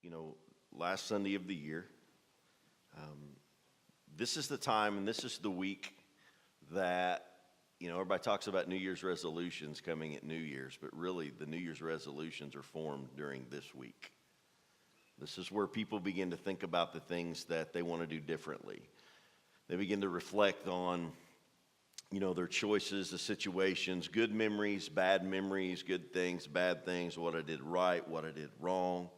you know, last Sunday of the year. This is the time and this is the week that, everybody talks about New Year's resolutions coming at New Year's, but really the New Year's resolutions are formed during this week. This is where people begin to think about the things that they want to do differently. They begin to reflect on, their choices, the situations, good memories, good things, bad things, what I did right, what I did wrong.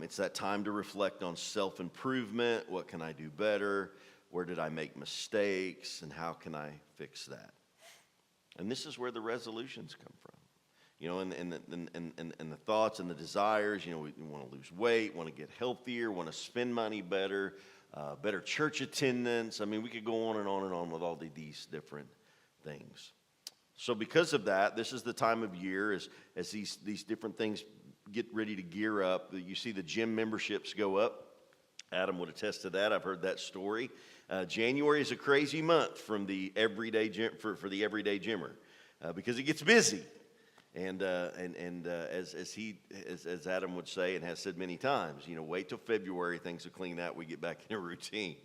It's that time to reflect on self-improvement. What can I do better? Where did I make mistakes? And how can I fix that? And this is where the resolutions come from. And the thoughts and the desires. We want to lose weight, want to get healthier, want to spend money better, better church attendance. We could go on and on and on with all these different things. So because of that, this is the time of year as these different things get ready to gear up. You see the gym memberships go up. Adam would attest to that. I've heard that story. January is a crazy month from the everyday gym for the everyday gymmer because it gets busy. And as Adam would say and has said many times, wait till February, things will clean out, we get back in a routine.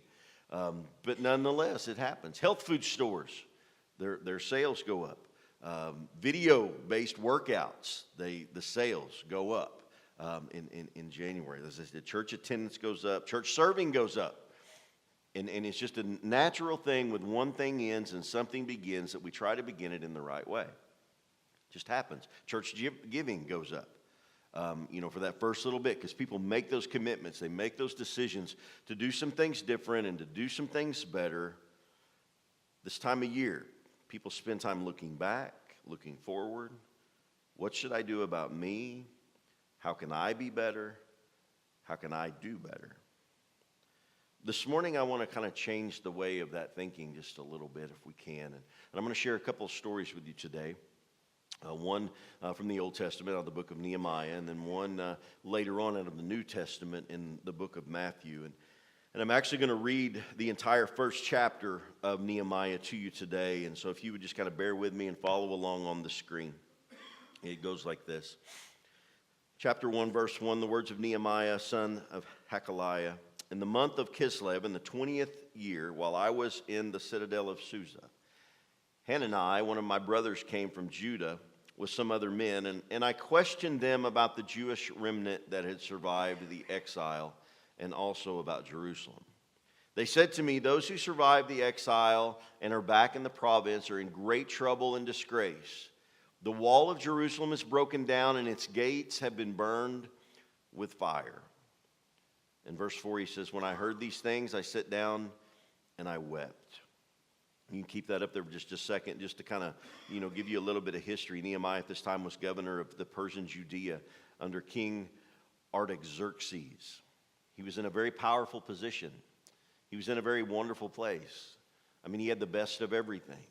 But nonetheless, it happens. Health food stores, their sales go up. Video-based workouts, the sales go up in January. The church attendance goes up. Church serving goes up. And it's just a natural thing when one thing ends and something begins that we try to begin it in the right way. It just happens. Church giving goes up, for that first little bit because people make those commitments. They make those decisions to do some things different and to do some things better. This time of year, people spend time looking back, looking forward. What should I do about me? How can I be better? How can I do better? This morning, I want to kind of change the way of that thinking just a little bit if we can. And I'm going to share a couple of stories with you today. One from the Old Testament out of the book of Nehemiah, and then one later on out of the New Testament in the book of Matthew. And I'm actually going to read the entire first chapter of Nehemiah to you today. And so if you would just kind of bear with me and follow along on the screen. It goes like this. Chapter 1, verse 1, the words of Nehemiah, son of Hakaliah. In the month of Kislev, in the 20th year, while I was in the citadel of Susa, Hanani, one of my brothers, came from Judah with some other men, and I questioned them about the Jewish remnant that had survived the exile and also about Jerusalem. They said to me, those who survived the exile and are back in the province are in great trouble and disgrace. The wall of Jerusalem is broken down and its gates have been burned with fire. In verse 4 he says, when I heard these things, I sat down and I wept. You can keep that up there for just a second, just to kind of, give you a little bit of history. Nehemiah at this time was governor of the Persian Judea under King Artaxerxes. He was in a very powerful position. He was in a very wonderful place. He had the best of everything.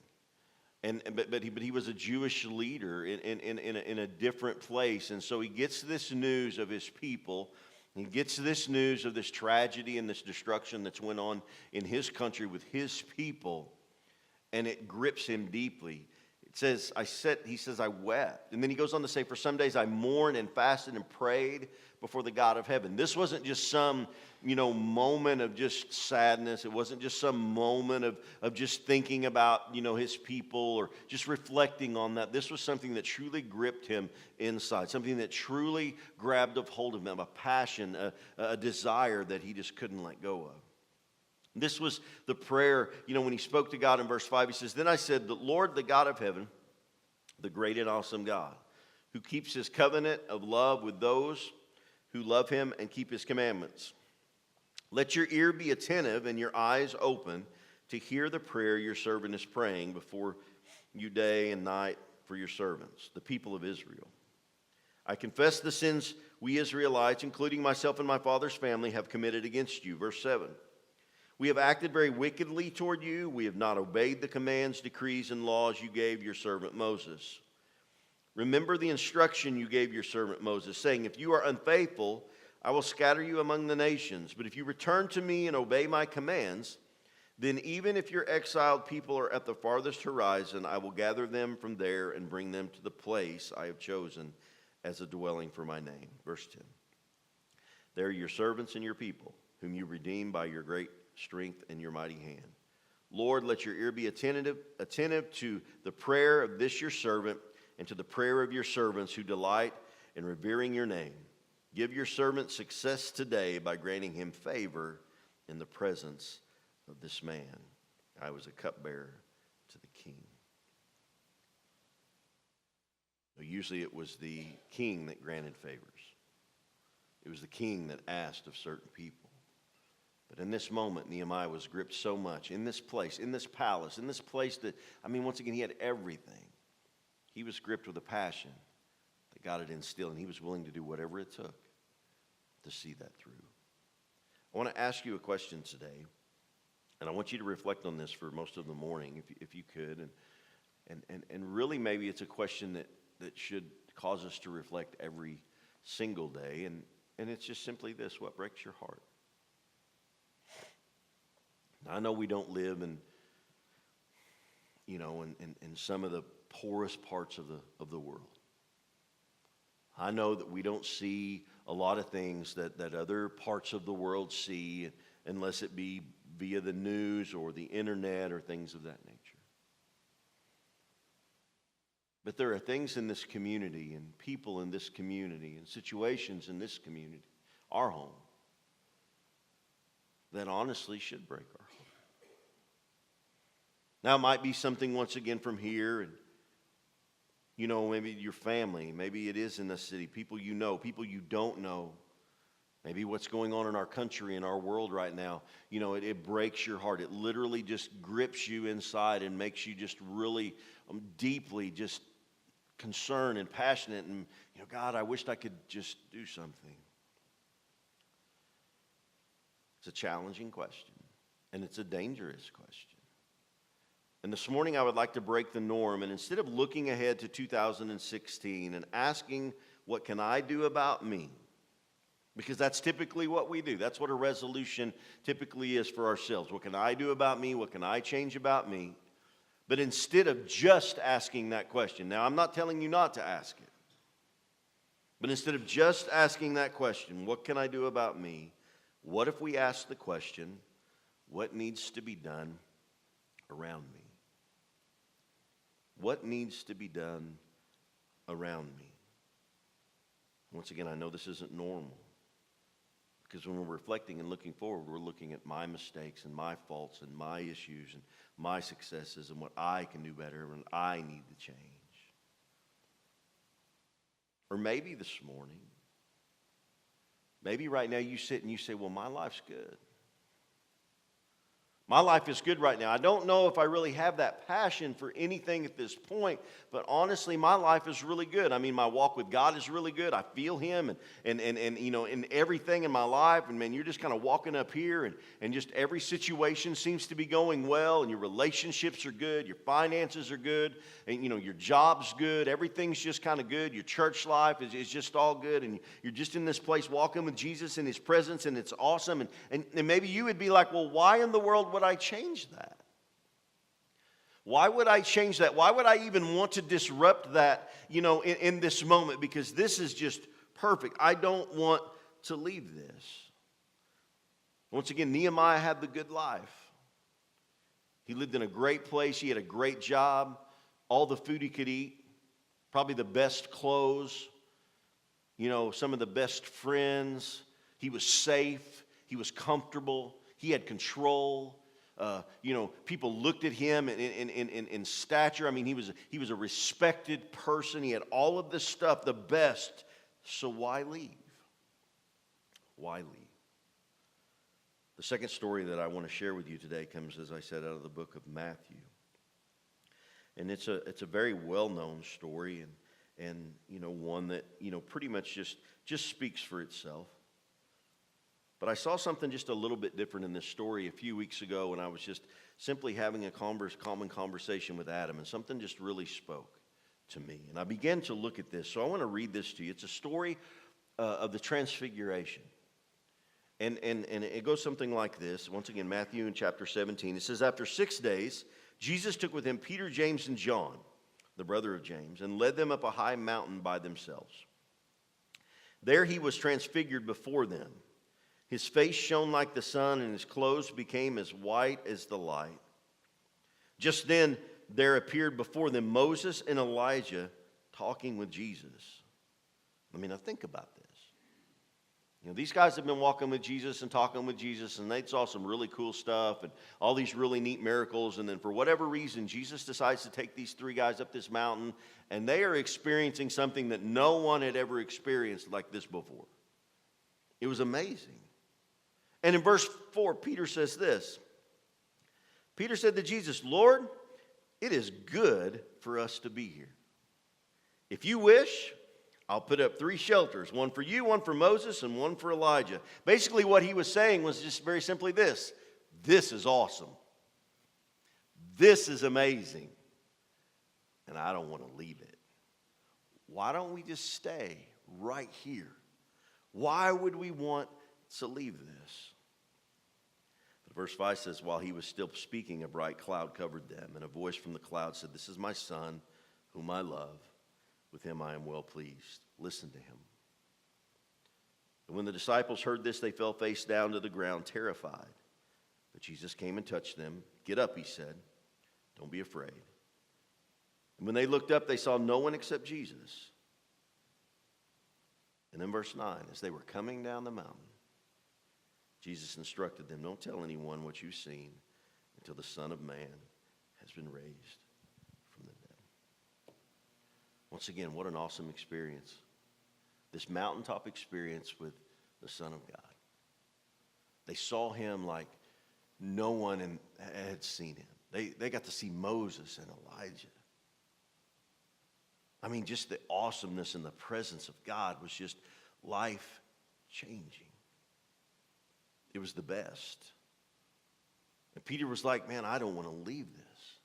But he was a Jewish leader in a different place. And so he gets this news of his people. He gets this news of this tragedy and this destruction that's went on in his country with his people. And it grips him deeply. It says, I wept. And then he goes on to say, for some days I mourned and fasted and prayed before the God of heaven. This wasn't just some, moment of just sadness. It wasn't just some moment of just thinking about, his people or just reflecting on that. This was something that truly gripped him inside, something that truly grabbed a hold of him, a passion, a desire that he just couldn't let go of. This was the prayer, when he spoke to God in verse 5, he says, then I said, the Lord, the God of heaven, the great and awesome God, who keeps his covenant of love with those who love him and keep his commandments. Let your ear be attentive and your eyes open to hear the prayer your servant is praying before you day and night for your servants, the people of Israel. I confess the sins we Israelites, including myself and my father's family, have committed against you. Verse 7. We have acted very wickedly toward you. We have not obeyed the commands, decrees, and laws you gave your servant Moses. Remember the instruction you gave your servant Moses, saying, if you are unfaithful, I will scatter you among the nations. But if you return to me and obey my commands, then even if your exiled people are at the farthest horizon, I will gather them from there and bring them to the place I have chosen as a dwelling for my name. Verse 10. They are your servants and your people, whom you redeem by your great strength and your mighty hand. Lord, let your ear be attentive to the prayer of this your servant and to the prayer of your servants who delight in revering your name. Give your servant success today by granting him favor in the presence of this man. I was a cupbearer to the king. Usually it was the king that granted favors. It was the king that asked of certain people. But in this moment, Nehemiah was gripped so much in this place, in this palace, in this place that, once again, he had everything. He was gripped with a passion that God had instilled, and he was willing to do whatever it took to see that through. I want to ask you a question today, and I want you to reflect on this for most of the morning, if you could. And really maybe it's a question that should cause us to reflect every single day, and it's just simply this: what breaks your heart? Now, I know we don't live in some of the poorest parts of the world. I know that we don't see a lot of things that other parts of the world see, unless it be via the news or the internet or things of that nature. But there are things in this community and people in this community and situations in this community, our home, that honestly should break our heart. Now, it might be something once again from here, and maybe your family, maybe it is in the city, people you know, people you don't know. Maybe what's going on in our country, in our world right now, it breaks your heart. It literally just grips you inside and makes you just really deeply just concerned and passionate. And, God, I wished I could just do something. It's a challenging question, and it's a dangerous question. And this morning I would like to break the norm, and instead of looking ahead to 2016 and asking, what can I do about me? Because that's typically what we do. That's what a resolution typically is for ourselves. What can I do about me? What can I change about me? But instead of just asking that question, now I'm not telling you not to ask it, but instead of just asking that question, what can I do about me? What if we ask the question, what needs to be done around me? What needs to be done around me? Once again, I know this isn't normal, because when we're reflecting and looking forward, we're looking at my mistakes and my faults and my issues and my successes and what I can do better and I need to change. Or maybe this morning, maybe right now you sit and you say, well, my life's good. My life is good right now. I don't know if I really have that passion for anything at this point, but honestly, my life is really good. My walk with God is really good. I feel Him and in everything in my life. And man, you're just kind of walking up here and just every situation seems to be going well, and your relationships are good, your finances are good, and your job's good. Everything's just kind of good. Your church life is just all good, and you're just in this place walking with Jesus in His presence, and it's awesome. And maybe you would be like, well, why in the world would I change that? Why would I change that? Why would I even want to disrupt that, in this moment? Because this is just perfect. I don't want to leave this. Once again, Nehemiah had the good life. He lived in a great place. He had a great job, all the food he could eat, probably the best clothes, some of the best friends. He was safe. He was comfortable. He had control. People looked at him in stature. He was a respected person. He had all of this stuff, the best. So why leave? Why leave? The second story that I want to share with you today comes, as I said, out of the book of Matthew. And it's a very well-known story, and one that pretty much just speaks for itself. But I saw something just a little bit different in this story a few weeks ago when I was just simply having a common conversation with Adam, and something just really spoke to me. And I began to look at this, so I want to read this to you. It's a story of the Transfiguration. And it goes something like this. Once again, Matthew in chapter 17. It says, after 6 days, Jesus took with him Peter, James, and John, the brother of James, and led them up a high mountain by themselves. There he was transfigured before them. His face shone like the sun, and his clothes became as white as the light. Just then there appeared before them Moses and Elijah talking with Jesus. I mean, now think about this. You know, these guys have been walking with Jesus and talking with Jesus, and they saw some really cool stuff and all these really neat miracles. And then for whatever reason, Jesus decides to take these three guys up this mountain, and they are experiencing something that no one had ever experienced like this before. It was amazing. And in verse 4, Peter says this. Peter said to Jesus, "Lord, it is good for us to be here. If you wish, I'll put up 3 shelters, one for you, one for Moses, and one for Elijah." Basically, what he was saying was just very simply this. This is awesome. This is amazing. And I don't want to leave it. Why don't we just stay right here? Why would we want to leave this? But verse 5 says, while he was still speaking, a bright cloud covered them, and a voice from the cloud said, "This is my son, whom I love. With him I am well pleased. Listen to him." And when the disciples heard this, they fell face down to the ground, terrified. But Jesus came and touched them. "Get up," he said. "Don't be afraid." And when they looked up, they saw no one except Jesus. And then verse 9, as they were coming down the mountain, Jesus instructed them, "Don't tell anyone what you've seen until the Son of Man has been raised from the dead." Once again, what an awesome experience. This mountaintop experience with the Son of God. They saw him like no one had seen him. They got to see Moses and Elijah. I mean, just the awesomeness and the presence of God was just life-changing. It was the best. And Peter was like, "Man, I don't want to leave this.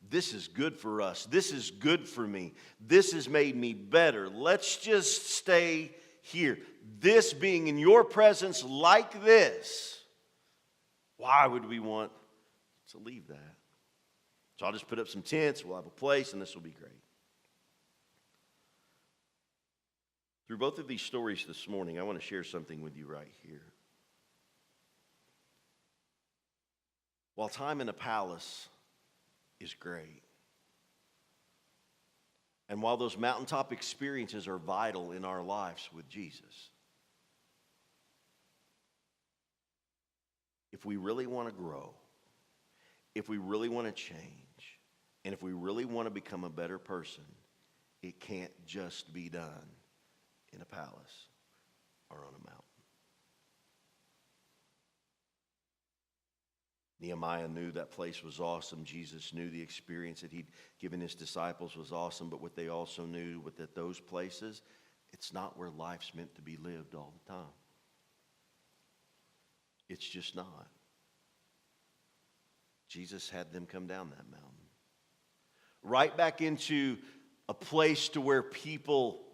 This is good for us. This is good for me. This has made me better. Let's just stay here. This being in your presence like this, why would we want to leave that?" So I'll just put up some tents. We'll have a place, and this will be great. Through both of these stories this morning, I want to share something with you right here. While time in a palace is great, and while those mountaintop experiences are vital in our lives with Jesus, if we really want to grow, if we really want to change, and if we really want to become a better person, it can't just be done in a palace or on a mountain. Nehemiah knew that place was awesome. Jesus knew the experience that he'd given his disciples was awesome, but what they also knew was that those places, it's not where life's meant to be lived all the time. It's just not. Jesus had them come down that mountain. Right back into a place to where people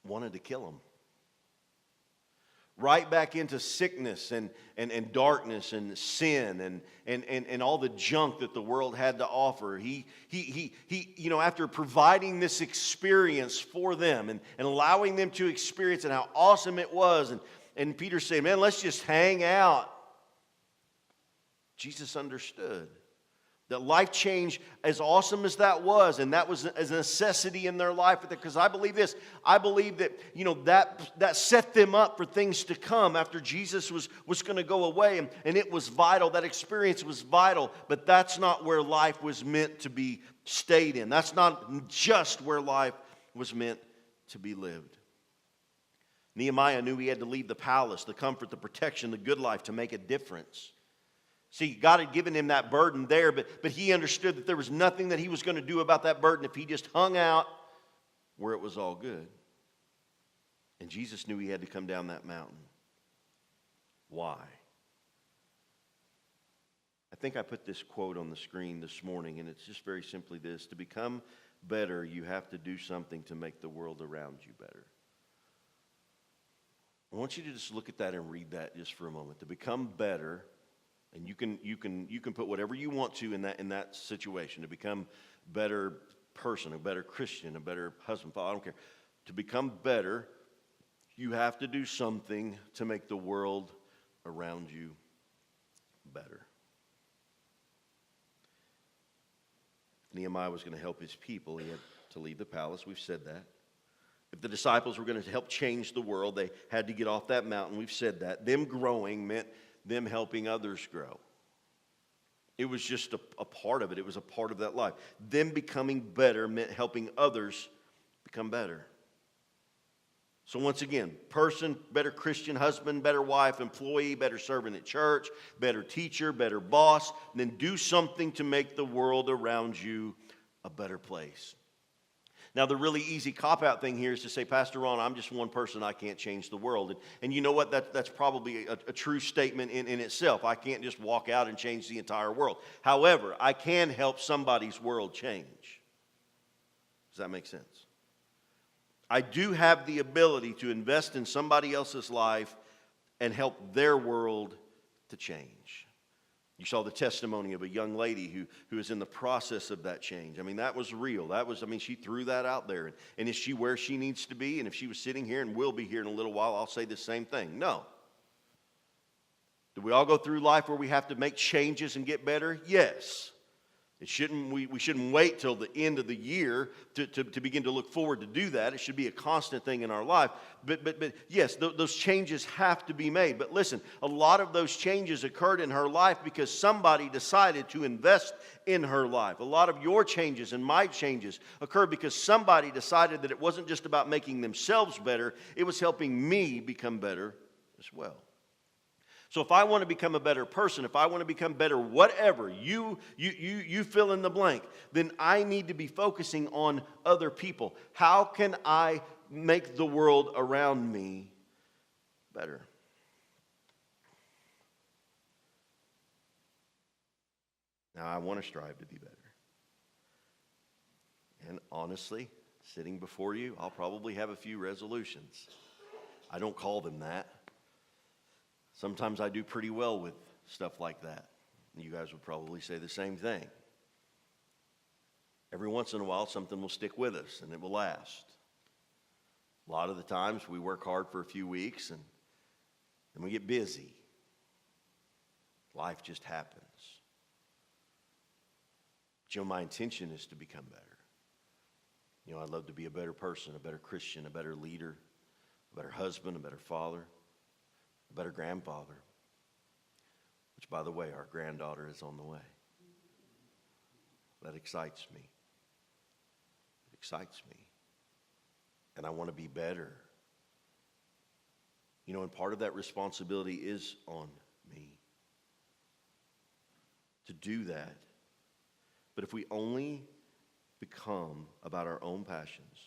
wanted to kill him. Right back into sickness and darkness and sin and all the junk that the world had to offer. He after providing this experience for them and allowing them to experience it, how awesome it was. And Peter said, "Man, let's just hang out." Jesus understood that life change, as awesome as that was, and that was a necessity in their life, because I believe this. I believe that, that set them up for things to come after Jesus was going to go away, and it was vital. That experience was vital, but that's not where life was meant to be stayed in. That's not just where life was meant to be lived. Nehemiah knew he had to leave the palace, the comfort, the protection, the good life to make a difference. See, God had given him that burden there, but he understood that there was nothing that he was going to do about that burden if he just hung out where it was all good. And Jesus knew he had to come down that mountain. Why? I think I put this quote on the screen this morning, and it's just very simply this: to become better, you have to do something to make the world around you better. I want you to just look at that and read that just for a moment. To become better. And you can put whatever you want to in that situation to become a better person, a better Christian, a better husband, father. I don't care. to become better, you have to do something to make the world around you better. Nehemiah was going to help his people. He had to leave the palace. We've said that. If the disciples were going to help change the world, they had to get off that mountain. We've said that. Them growing meant them helping others grow. It was just a part of it. It was a part of that life. Them becoming better meant helping others become better. So once again, person, better Christian husband, better wife, employee, better servant at church, better teacher, better boss. Then do something to make the world around you a better place. Now, the really easy cop-out thing here is to say, Pastor Ron, I'm just one person. I can't change the world. And you know what? That's probably a true statement in itself. I can't just walk out and change the entire world. However, I can help somebody's world change. Does that make sense? I do have the ability to invest in somebody else's life and help their world to change. You saw the testimony of a young lady who is in the process of that change. I mean, that was real. She threw that out there. And is she where she needs to be? And if she was sitting here and will be here in a little while, I'll say the same thing. No. Do we all go through life where we have to make changes and get better? Yes. We shouldn't wait till the end of the year to begin to look forward to do that. It should be a constant thing in our life. But yes, those changes have to be made. But listen, a lot of those changes occurred in her life because somebody decided to invest in her life. A lot of your changes and my changes occurred because somebody decided that it wasn't just about making themselves better, it was helping me become better as well. So if I want to become a better person, if I want to become better whatever, you fill in the blank, then I need to be focusing on other people. How can I make the world around me better? Now, I want to strive to be better. And honestly, sitting before you, I'll probably have a few resolutions. I don't call them that. Sometimes I do pretty well with stuff like that. You guys would probably say the same thing. Every once in a while, something will stick with us, and it will last. A lot of the times, we work hard for a few weeks, and then we get busy. Life just happens. But, my intention is to become better. I'd love to be a better person, a better Christian, a better leader, a better husband, a better father, a better grandfather, which, by the way, our granddaughter is on the way. That excites me. It excites me. And I want to be better. And part of that responsibility is on me to do that. But if we only become about our own passions,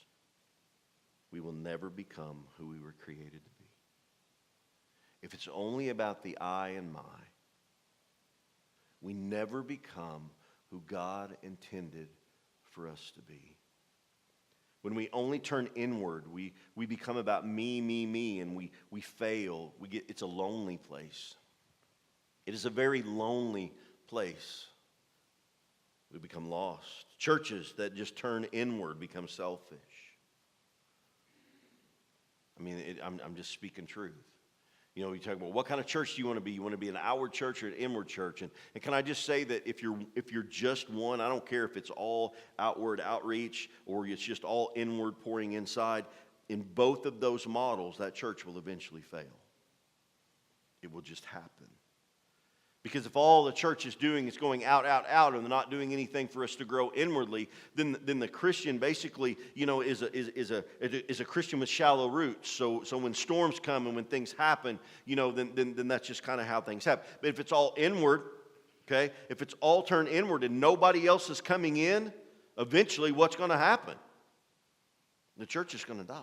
we will never become who we were created to be. If it's only about the I and my, we never become who God intended for us to be. When we only turn inward, we become about me, and we fail. It's a lonely place. It is a very lonely place. We become lost. Churches that just turn inward become selfish. I'm just speaking truth. You talk about what kind of church do you want to be? You want to be an outward church or an inward church? And can I just say that if you're just one, I don't care if it's all outward outreach or it's just all inward pouring inside. In both of those models, that church will eventually fail. It will just happen. Because if all the church is doing is going out, and they're not doing anything for us to grow inwardly, then the Christian basically, is a Christian with shallow roots. So when storms come and when things happen, then that's just kind of how things happen. But if it's all inward, okay, if it's all turned inward and nobody else is coming in, eventually what's going to happen? The church is going to die.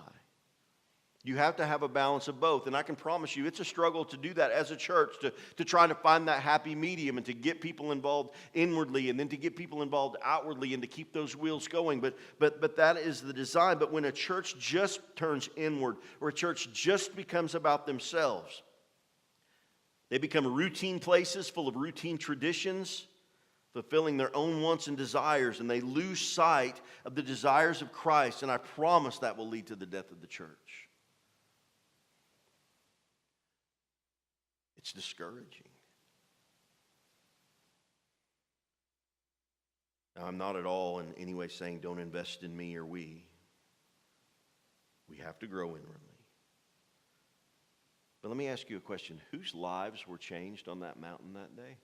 You have to have a balance of both. And I can promise you, it's a struggle to do that as a church, to try to find that happy medium and to get people involved inwardly and then to get people involved outwardly and to keep those wheels going. But that is the design. But when a church just turns inward or a church just becomes about themselves, they become routine places full of routine traditions fulfilling their own wants and desires, and they lose sight of the desires of Christ, and I promise that will lead to the death of the church. It's discouraging. Now, I'm not at all in any way saying don't invest in me or we. We have to grow inwardly. But let me ask you a question. Whose lives were changed on that mountain that day?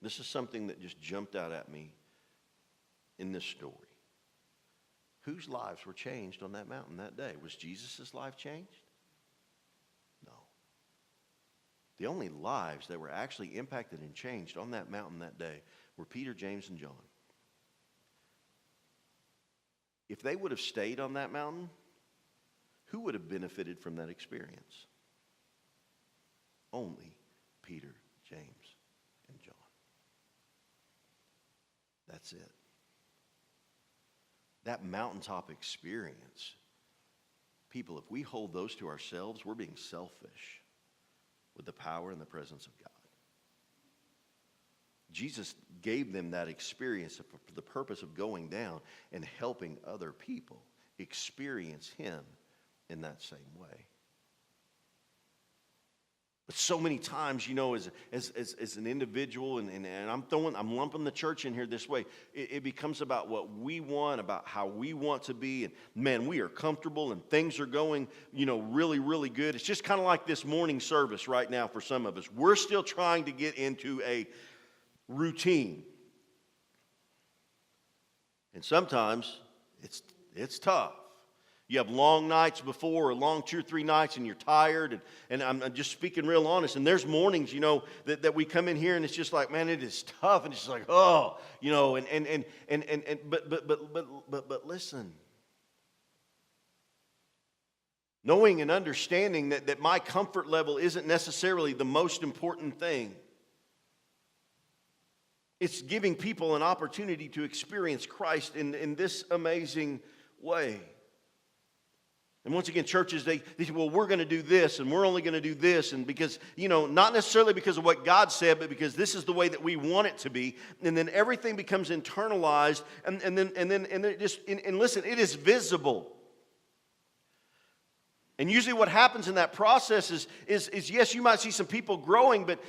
This is something that just jumped out at me in this story. Whose lives were changed on that mountain that day? Was Jesus' life changed? No. The only lives that were actually impacted and changed on that mountain that day were Peter, James, and John. If they would have stayed on that mountain, who would have benefited from that experience? Only Peter, James, and John. That's it. That mountaintop experience, people, if we hold those to ourselves, we're being selfish with the power and the presence of God. Jesus gave them that experience for the purpose of going down and helping other people experience Him in that same way. But so many times, as an individual, and I'm lumping the church in here this way, it becomes about what we want, about how we want to be, and man, we are comfortable and things are going, really, really good. It's just kind of like this morning service right now for some of us. We're still trying to get into a routine. And sometimes it's tough. You have long nights before, or long 2 or 3 nights, and you're tired. And I'm just speaking real honest. And there's mornings, that we come in here and it's just like, man, it is tough. And it's just like, but listen. Knowing and understanding that my comfort level isn't necessarily the most important thing. It's giving people an opportunity to experience Christ in this amazing way. And once again, churches, they say, well, we're going to do this, and we're only going to do this, and because, not necessarily because of what God said, but because this is the way that we want it to be. And then everything becomes internalized, and listen, it is visible. And usually what happens in that process is yes, you might see some people growing, but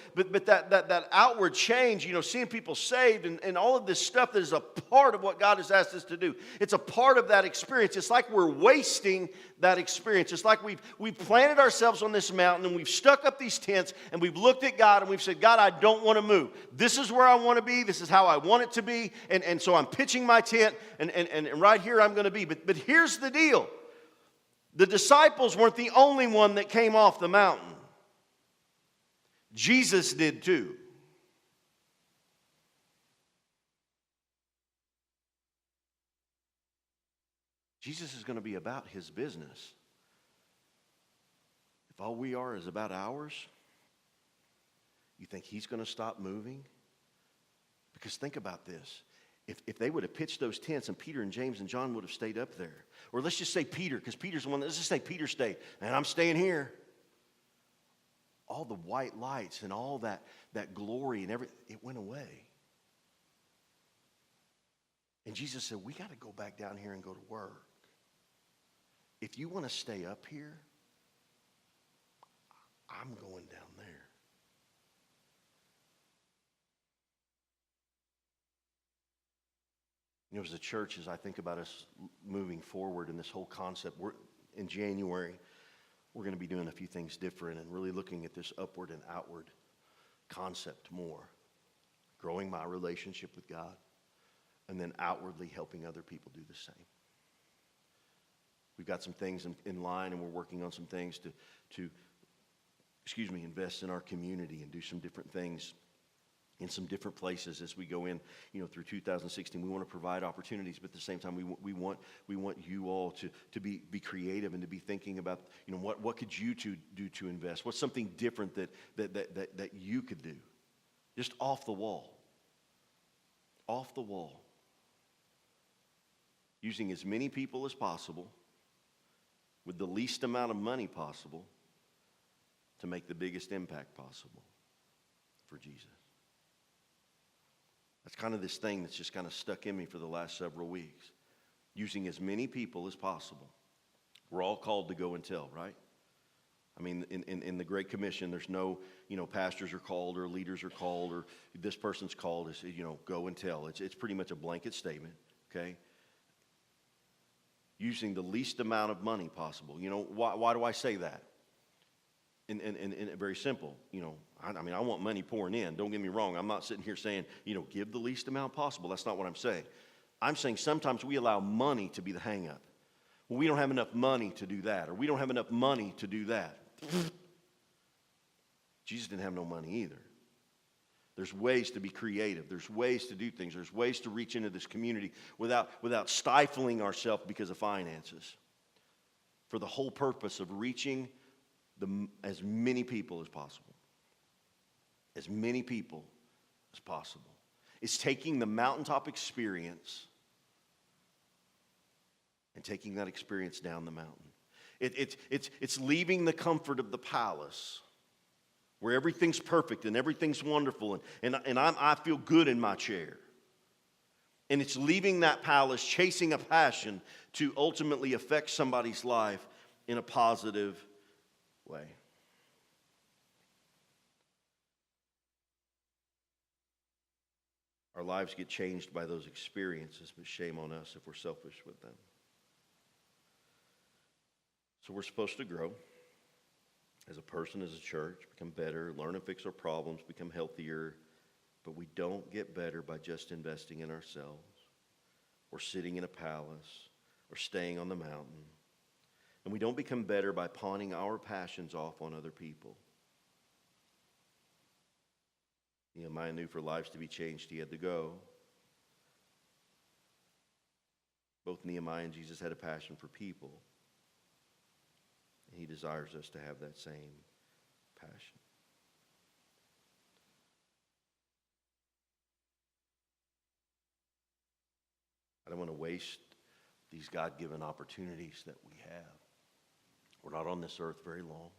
that outward change, seeing people saved and all of this stuff that is a part of what God has asked us to do. It's a part of that experience. It's like we're wasting that experience. It's like we've planted ourselves on this mountain and we've stuck up these tents and we've looked at God and we've said, God, I don't want to move. This is where I want to be. This is how I want it to be. And so I'm pitching my tent and right here I'm going to be. But here's the deal. The disciples weren't the only one that came off the mountain. Jesus did too. Jesus is going to be about His business. If all we are is about ours, you think He's going to stop moving? Because think about this. If they would have pitched those tents and Peter and James and John would have stayed up there. Or let's just say Peter, because Peter's the one, let's just say Peter stayed. And I'm staying here. All the white lights and all that glory and everything, it went away. And Jesus said, we got to go back down here and go to work. If you want to stay up here, I'm going down there. As a church, as I think about us moving forward in this whole concept, in January, we're going to be doing a few things different and really looking at this upward and outward concept more. Growing my relationship with God, and then outwardly helping other people do the same. We've got some things in line, and we're working on some things to invest in our community and do some different things in some different places as we go in, through 2016. We want to provide opportunities, but at the same time, we want you all to be creative and to be thinking about, what could you do to invest? What's something different that you could do, just off the wall, using as many people as possible with the least amount of money possible to make the biggest impact possible for Jesus. That's kind of this thing that's just kind of stuck in me for the last several weeks. Using as many people as possible. We're all called to go and tell, right? I mean, in the Great Commission, there's no, pastors are called or leaders are called or this person's called. It's, go and tell. It's pretty much a blanket statement, okay? Using the least amount of money possible. Why do I say that? And very simple. I want money pouring in. Don't get me wrong. I'm not sitting here saying, give the least amount possible. That's not what I'm saying. I'm saying sometimes we allow money to be the hang up. Well, we don't have enough money to do that, or we don't have enough money to do that. Jesus didn't have no money either. There's ways to be creative. There's ways to do things. There's ways to reach into this community without stifling ourselves because of finances. For the whole purpose of reaching as many people as possible. As many people as possible. It's taking the mountaintop experience and taking that experience down the mountain. It's leaving the comfort of the palace where everything's perfect and everything's wonderful and I feel good in my chair. And it's leaving that palace, chasing a passion to ultimately affect somebody's life in a positive way. Our lives get changed by those experiences, but shame on us if we're selfish with them. So we're supposed to grow as a person, as a church, become better, learn and fix our problems, become healthier. But we don't get better by just investing in ourselves or sitting in a palace or staying on the mountain. And we don't become better by pawning our passions off on other people. Nehemiah knew for lives to be changed, he had to go. Both Nehemiah and Jesus had a passion for people. And he desires us to have that same passion. I don't want to waste these God-given opportunities that we have. We're not on this earth very long.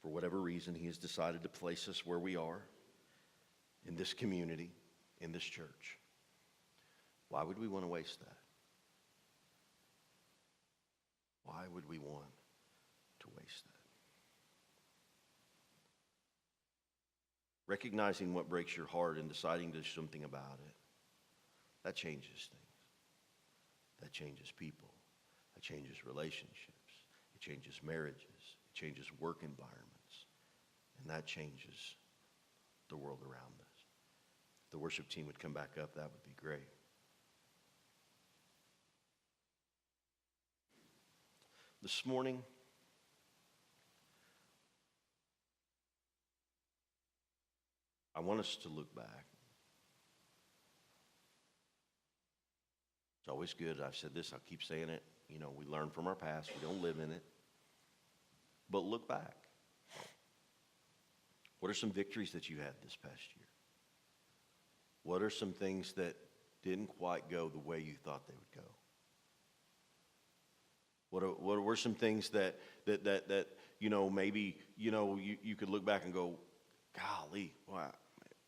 For whatever reason, he has decided to place us where we are, in this community, in this church. Why would we want to waste that? Why would we want to waste that? Recognizing what breaks your heart and deciding to do something about it, that changes things. That changes people. That changes relationships. It changes marriages. It changes work environments. And that changes the world around us. If the worship team would come back up, that would be great. This morning, I want us to look back. It's always good. I've said this, I'll keep saying it. We learn from our past. We don't live in it. But look back. What are some victories that you had this past year? What are some things that didn't quite go the way you thought they would go? What were some things that maybe you could look back and go, golly, well,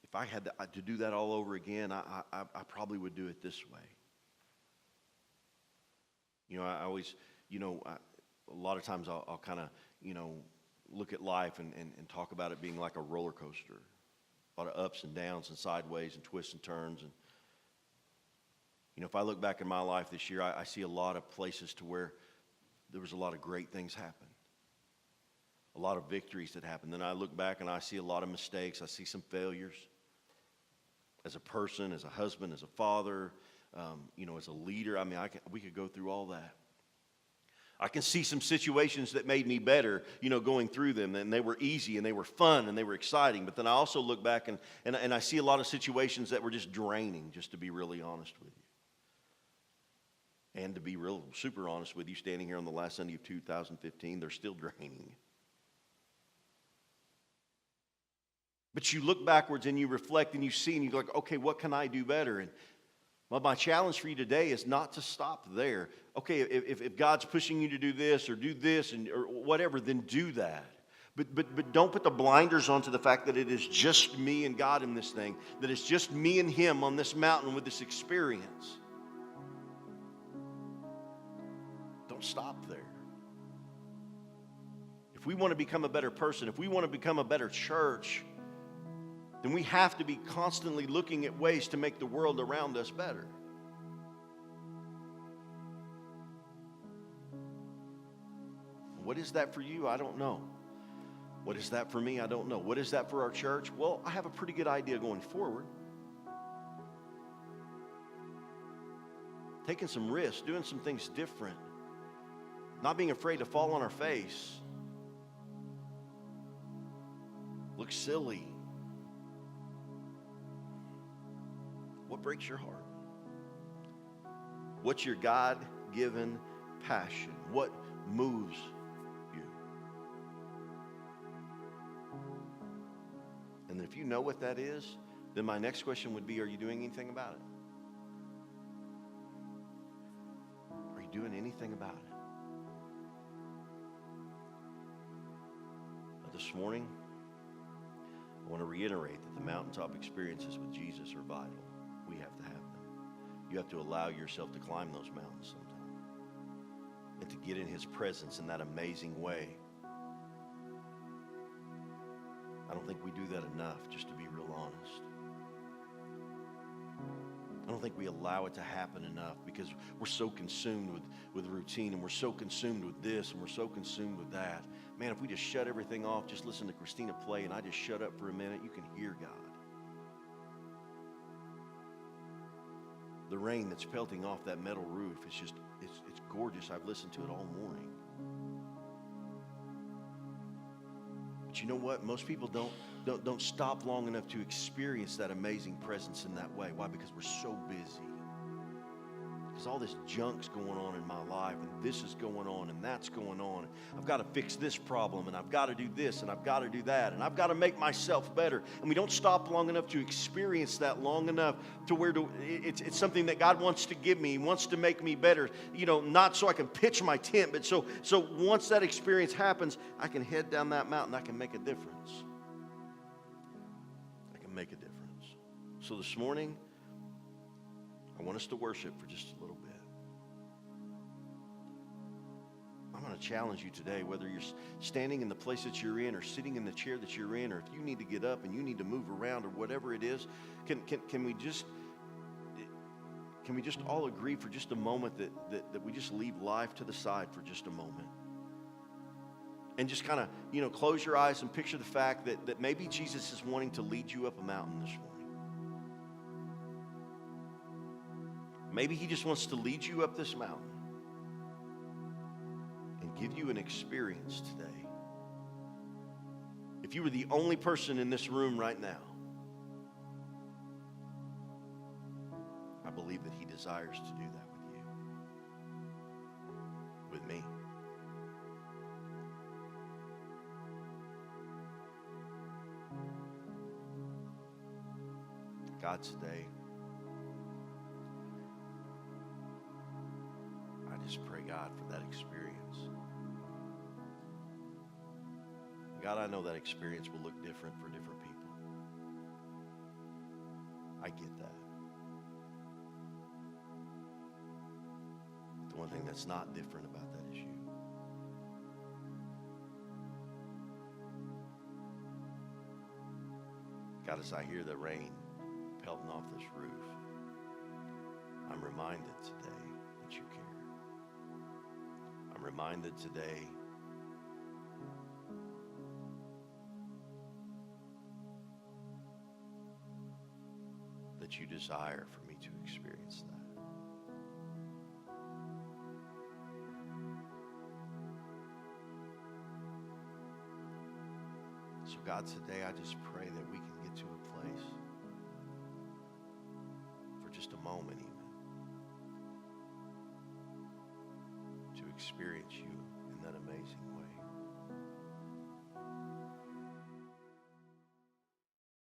if I had to do that all over again, I probably would do it this way. I always, a lot of times I'll kind of, look at life and talk about it being like a roller coaster. A lot of ups and downs and sideways and twists and turns. And, if I look back in my life this year, I see a lot of places to where there was a lot of great things happen. A lot of victories that happened. Then I look back and I see a lot of mistakes. I see some failures. As a person, as a husband, as a father, as a leader. We could go through all that. I can see some situations that made me better, going through them. And they were easy and they were fun and they were exciting. But then I also look back and I see a lot of situations that were just draining, just to be really honest with you. And to be real super honest with you, standing here on the last Sunday of 2015, they're still draining. But you look backwards and you reflect and you see and you go, okay, what can I do better? And well, my challenge for you today is not to stop there. Okay, if God's pushing you to do this or or whatever, then do that. But don't put the blinders onto the fact that it is just me and God in this thing, that it's just me and Him on this mountain with this experience. Don't stop there. If we want to become a better person, if we want to become a better church, then we have to be constantly looking at ways to make the world around us better. What is that for you? I don't know. What is that for me? I don't know. What is that for our church? Well, I have a pretty good idea going forward. Taking some risks, doing some things different, not being afraid to fall on our face, look silly. What breaks your heart? What's your God-given passion? What moves you? And if you know what that is, then my next question would be, are you doing anything about it? Are you doing anything about it? Now, this morning, I want to reiterate that the mountaintop experiences with Jesus are vital. We have to have them. You have to allow yourself to climb those mountains sometime and to get in His presence in that amazing way. I don't think we do that enough, just to be real honest. I don't think we allow it to happen enough because we're so consumed with routine, and we're so consumed with this, and we're so consumed with that. Man, if we just shut everything off, just listen to Christina play, and I just shut up for a minute, you can hear God. The rain that's pelting off that metal roof, it's gorgeous. I've listened to it all morning. But you know what? Most people don't stop long enough to experience that amazing presence in that way. Why? Because we're so busy. Because all this junk's going on in my life, and this is going on, and that's going on. I've got to fix this problem, and I've got to do this, and I've got to do that, and I've got to make myself better. And we don't stop long enough to experience that long enough to where it's something that God wants to give me. He wants to make me better. You know, not so I can pitch my tent, but so once that experience happens, I can head down that mountain. I can make a difference. I can make a difference. So this morning, I want us to worship for just a little bit. I'm going to challenge you today, whether you're standing in the place that you're in or sitting in the chair that you're in, or if you need to get up and you need to move around or whatever it is, can we just all agree for just a moment that we just leave life to the side for just a moment? And just kind of, close your eyes and picture the fact that maybe Jesus is wanting to lead you up a mountain this morning. Maybe He just wants to lead you up this mountain and give you an experience today. If you were the only person in this room right now, I believe that He desires to do that with you, with me. God, today, I just pray, God, for that experience. God, I know that experience will look different for different people. I get that. The one thing that's not different about that is you. God, as I hear the rain pelting off this roof, I'm reminded today that you care. I'm reminded today that you desire for me to experience that. So God, today I just pray that we can get to a place for just a moment even to experience you in that amazing way.